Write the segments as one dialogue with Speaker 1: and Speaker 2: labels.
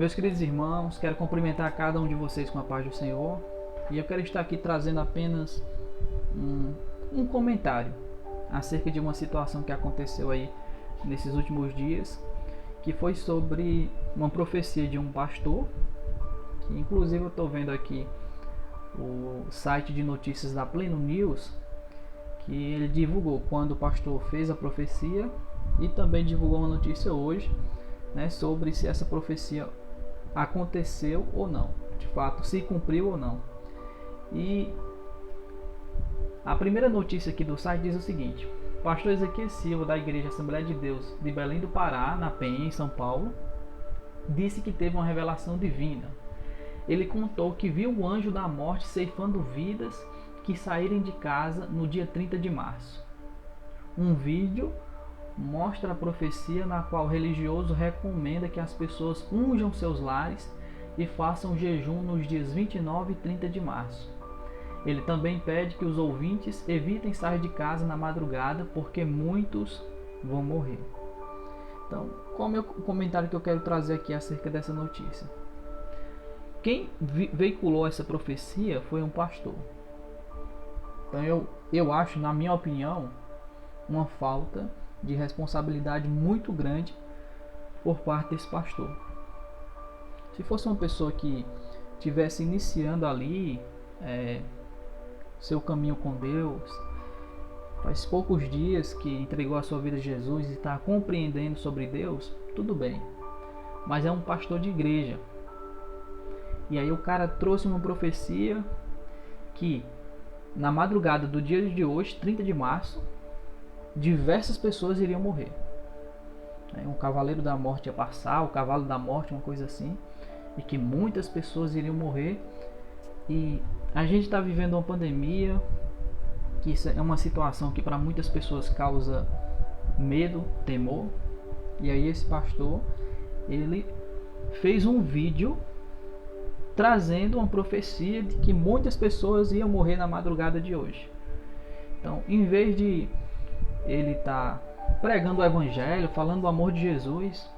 Speaker 1: Meus queridos irmãos, quero cumprimentar cada um de vocês com a paz do Senhor. E eu quero estar aqui trazendo apenas um comentário acerca de uma situação que aconteceu aí nesses últimos dias, que foi sobre uma profecia de um pastor, que inclusive eu estou vendo aqui o site de notícias da Pleno News, que ele divulgou quando o pastor fez a profecia e também divulgou uma notícia hoje, né, sobre se essa profecia aconteceu ou não, de fato se cumpriu ou não. E a primeira notícia aqui do site diz o seguinte: pastor Ezequiel Silva, da Igreja Assembleia de Deus de Belém do Pará, na Penha, em São Paulo, disse que teve uma revelação divina. Ele contou que viu o anjo da morte ceifando vidas que saírem de casa no dia 30 de março. Um vídeo mostra a profecia na qual o religioso recomenda que as pessoas unjam seus lares e façam jejum nos dias 29 e 30 de março. Ele também pede que os ouvintes evitem sair de casa na madrugada, porque muitos vão morrer. Então, qual é o meu comentário que eu quero trazer aqui acerca dessa notícia? Quem veiculou essa profecia foi um pastor. Então eu acho, na minha opinião, uma falta de responsabilidade muito grande por parte desse pastor. Se fosse uma pessoa que estivesse iniciando ali seu caminho com Deus, faz poucos dias que entregou a sua vida a Jesus e está compreendendo sobre Deus, tudo bem. Mas é um pastor de igreja. E aí o cara trouxe uma profecia que na madrugada do dia de hoje, 30 de março, diversas pessoas iriam morrer. Um cavaleiro da morte ia passar, o cavalo da morte, uma coisa assim, e que muitas pessoas iriam morrer. E a gente está vivendo uma pandemia, que isso é uma situação que para muitas pessoas causa medo, temor. E aí esse pastor, ele fez um vídeo trazendo uma profecia de que muitas pessoas iam morrer na madrugada de hoje. Então, em vez de ele estar pregando o evangelho, falando do amor de Jesus,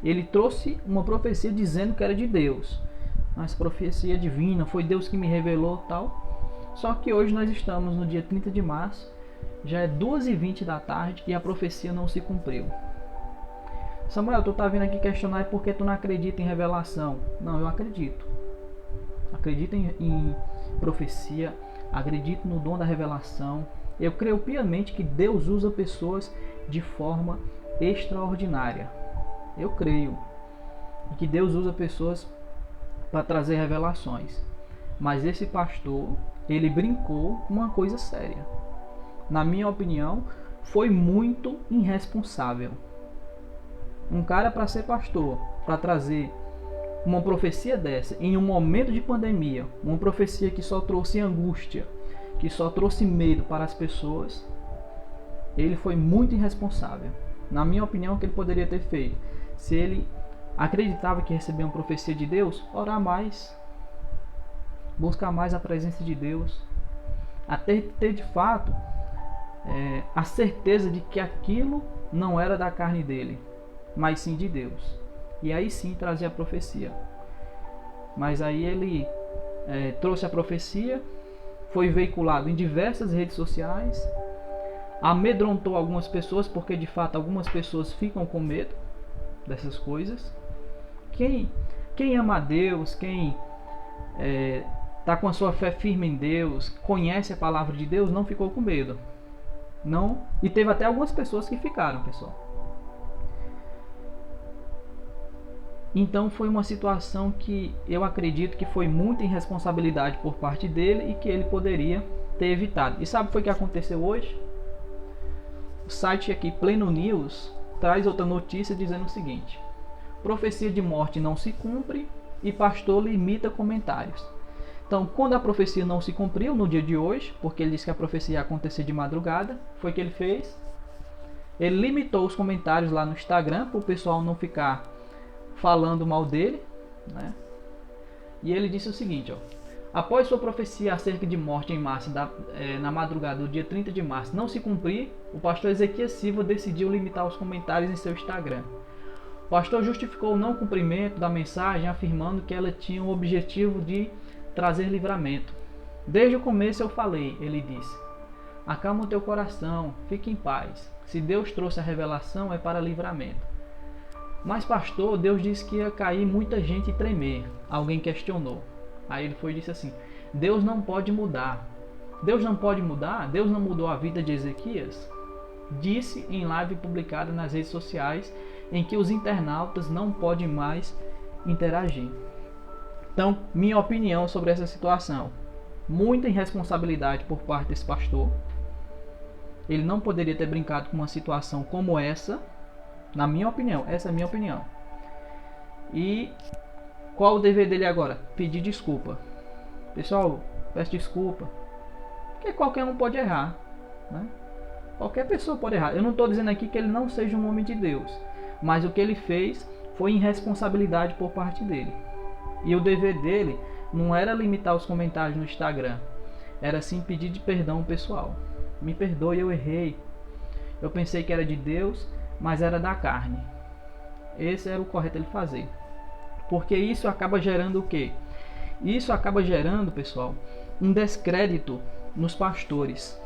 Speaker 1: ele trouxe uma profecia dizendo que era de Deus. Mas profecia divina, foi Deus que me revelou, tal. Só que hoje nós estamos no dia 30 de março, já é 2h20 da tarde e a profecia não se cumpriu. Samuel, tu tá vindo aqui questionar porque tu não acredita em revelação. Não, eu acredito. Acredito em profecia, acredito no dom da revelação. Eu creio piamente que Deus usa pessoas de forma extraordinária. Eu creio que Deus usa pessoas para trazer revelações. Mas esse pastor, ele brincou com uma coisa séria. Na minha opinião, foi muito irresponsável. Um cara, para ser pastor, para trazer uma profecia dessa em um momento de pandemia, uma profecia que só trouxe angústia, que só trouxe medo para as pessoas, ele foi muito irresponsável. Na minha opinião, o que ele poderia ter feito, se ele acreditava que recebia uma profecia de Deus, orar mais, buscar mais a presença de Deus, até ter de fato a certeza de que aquilo não era da carne dele, mas sim de Deus. E aí sim trazia a profecia. Mas aí ele trouxe a profecia, foi veiculado em diversas redes sociais, amedrontou algumas pessoas, porque de fato algumas pessoas ficam com medo dessas coisas. Quem ama a Deus, quem está com a sua fé firme em Deus, conhece a palavra de Deus, não ficou com medo. Não, e teve até algumas pessoas que ficaram, pessoal. Então foi uma situação que eu acredito que foi muita irresponsabilidade por parte dele e que ele poderia ter evitado. E sabe o que foi que aconteceu hoje? O site aqui, Pleno News, traz outra notícia dizendo o seguinte: profecia de morte não se cumpre e pastor limita comentários. Então, quando a profecia não se cumpriu no dia de hoje, porque ele disse que a profecia ia acontecer de madrugada, foi o que ele fez? Ele limitou os comentários lá no Instagram para o pessoal não ficar falando mal dele, né? E ele disse o seguinte: após sua profecia acerca de morte em massa na madrugada do dia 30 de março não se cumprir, o pastor Ezequiel Silva decidiu limitar os comentários em seu Instagram. pastor justificou o não cumprimento da mensagem afirmando que ela tinha o objetivo de trazer livramento. Desde o começo eu falei, ele disse: acalma o teu coração, fique em paz. Se Deus trouxe a revelação é para livramento. Mas pastor, Deus disse que ia cair muita gente e tremer. Alguém questionou. Aí ele foi e disse assim: Deus não pode mudar. Deus não pode mudar? Deus não mudou a vida de Ezequias? Disse em live publicada nas redes sociais, em que os internautas não podem mais interagir. Então, minha opinião sobre essa situação: muita irresponsabilidade por parte desse pastor. Ele não poderia ter brincado com uma situação como essa, na minha opinião. Essa é a minha opinião. E qual o dever dele agora? Pedir desculpa. Pessoal, peço desculpa. Porque qualquer um pode errar, né? Qualquer pessoa pode errar. Eu não estou dizendo aqui que ele não seja um homem de Deus, mas o que ele fez foi irresponsabilidade por parte dele. E o dever dele não era limitar os comentários no Instagram, era sim pedir de perdão ao pessoal. Me perdoe, eu errei. Eu pensei que era de Deus, mas era da carne. Esse era o correto ele fazer. Porque isso acaba gerando o quê? Isso acaba gerando, pessoal, um descrédito nos pastores.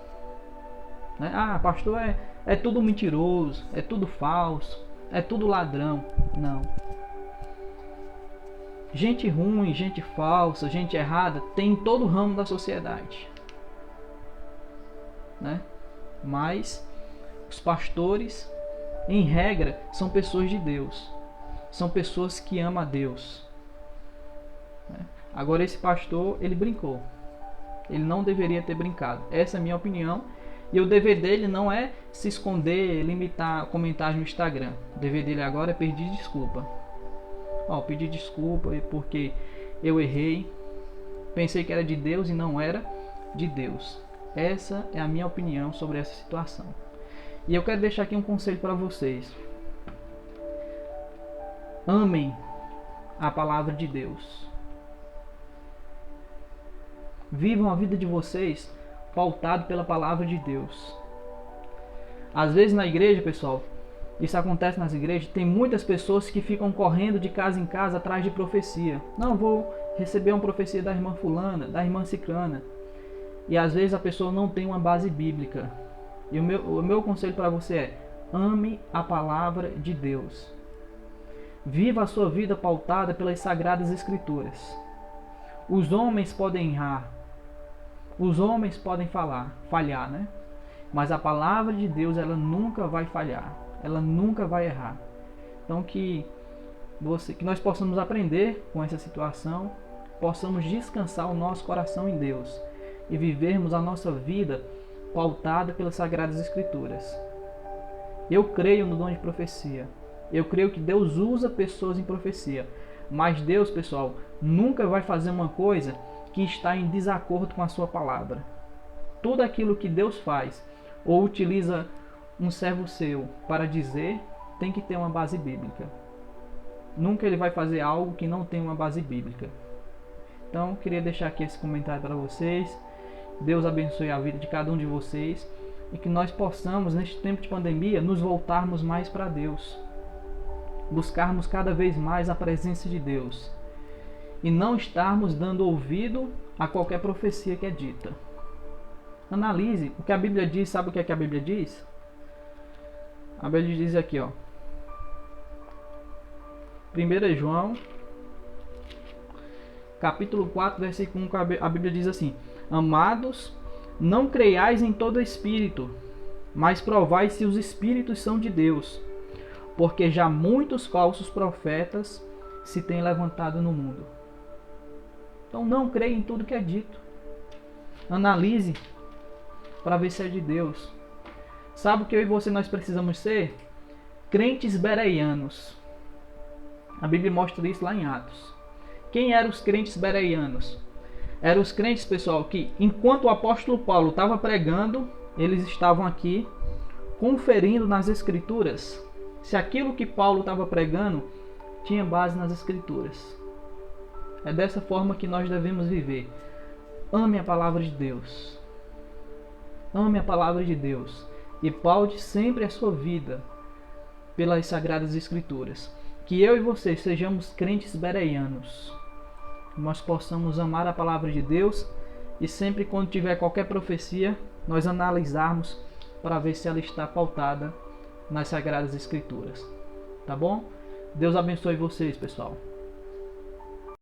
Speaker 1: Ah, pastor é tudo mentiroso, é tudo falso, é tudo ladrão. Não. Gente ruim, gente falsa, gente errada tem em todo o ramo da sociedade, né? Mas os pastores, em regra, são pessoas de Deus, são pessoas que amam a Deus, né? Agora esse pastor, ele brincou. Ele não deveria ter brincado. Essa é a minha opinião. E o dever dele não é se esconder, limitar comentários no Instagram. O dever dele agora é pedir desculpa. Pedir desculpa porque eu errei. Pensei que era de Deus e não era de Deus. Essa é a minha opinião sobre essa situação. E eu quero deixar aqui um conselho para vocês. Amem a palavra de Deus. Vivam a vida de vocês pautado pela palavra de Deus. Às vezes na igreja, pessoal, isso acontece nas igrejas, tem muitas pessoas que ficam correndo de casa em casa atrás de profecia. Não, vou receber uma profecia da irmã fulana, da irmã ciclana. E às vezes a pessoa não tem uma base bíblica. E o meu conselho para você é: ame a palavra de Deus. Viva a sua vida pautada pelas sagradas escrituras. Os homens podem errar. Os homens podem falhar, né? Mas a palavra de Deus, ela nunca vai falhar. Ela nunca vai errar. Então que nós possamos aprender com essa situação, possamos descansar o nosso coração em Deus e vivermos a nossa vida pautada pelas sagradas escrituras. Eu creio no dom de profecia. Eu creio que Deus usa pessoas em profecia. Mas Deus, pessoal, nunca vai fazer uma coisa que está em desacordo com a sua palavra. Tudo aquilo que Deus faz ou utiliza um servo seu para dizer, tem que ter uma base bíblica. Nunca ele vai fazer algo que não tem uma base bíblica. Então, eu queria deixar aqui esse comentário para vocês. Deus abençoe a vida de cada um de vocês e que nós possamos, neste tempo de pandemia, nos voltarmos mais para Deus. Buscarmos cada vez mais a presença de Deus e não estarmos dando ouvido a qualquer profecia que é dita. Analise o que a Bíblia diz. Sabe o que é que a Bíblia diz? A Bíblia diz aqui, 1 João capítulo 4, versículo 1, a Bíblia diz assim: amados, não creiais em todo espírito, mas provai se os espíritos são de Deus, porque já muitos falsos profetas se têm levantado no mundo. Então não creia em tudo que é dito. Analise para ver se é de Deus. Sabe o que eu e você nós precisamos ser? Crentes bereianos. A Bíblia mostra isso lá em Atos. Quem eram os crentes bereianos? Eram os crentes, pessoal, que enquanto o apóstolo Paulo estava pregando, eles estavam aqui conferindo nas escrituras se aquilo que Paulo estava pregando tinha base nas escrituras. É dessa forma que nós devemos viver. Ame a palavra de Deus. Ame a palavra de Deus. E paute sempre a sua vida pelas sagradas escrituras. que eu e você sejamos crentes bereanos. Nós possamos amar a palavra de Deus e sempre quando tiver qualquer profecia, nós analisarmos para ver se ela está pautada nas Sagradas Escrituras. Tá bom? Deus abençoe vocês, pessoal.